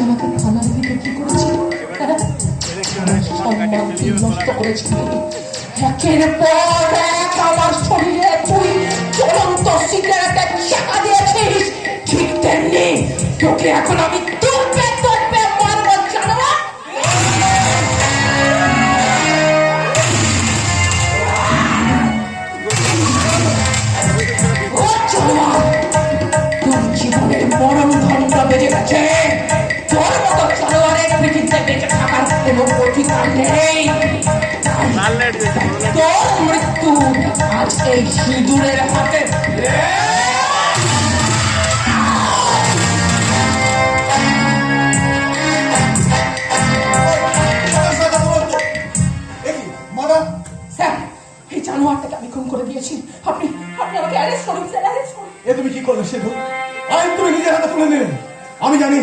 আমাকে থানার দিকে কি করেছিল, সম্মানকে নষ্ট করেছিল। একের পর এক আমার শরীরে তুই চলন্ত সিগারেটের চাকা দিয়েছিস, ঠিক তেমনি তোকে এখন আমি তুলবে তুলবে মারব। জানোয়ার, তোর জীবনের মরণ ঘণ্টা বেজে গেছে। তোর মতো জানোয়ারের পৃথিবীতে বেঁচে থাকার কোনো অধিকার নেই। তোর মৃত্যু আজ এই সিঁদুরের হাতে। এই জানোয়ারটাকে আমি খুন করে দিয়েছি। আপনি আপনি আমাকে অ্যারেস্ট করুন স্যার, অ্যারেস্ট করুন। এ তুমি কি করলে সেতু? আইন তুমি নিজের হাতে তুলে নিলে। আমি জানি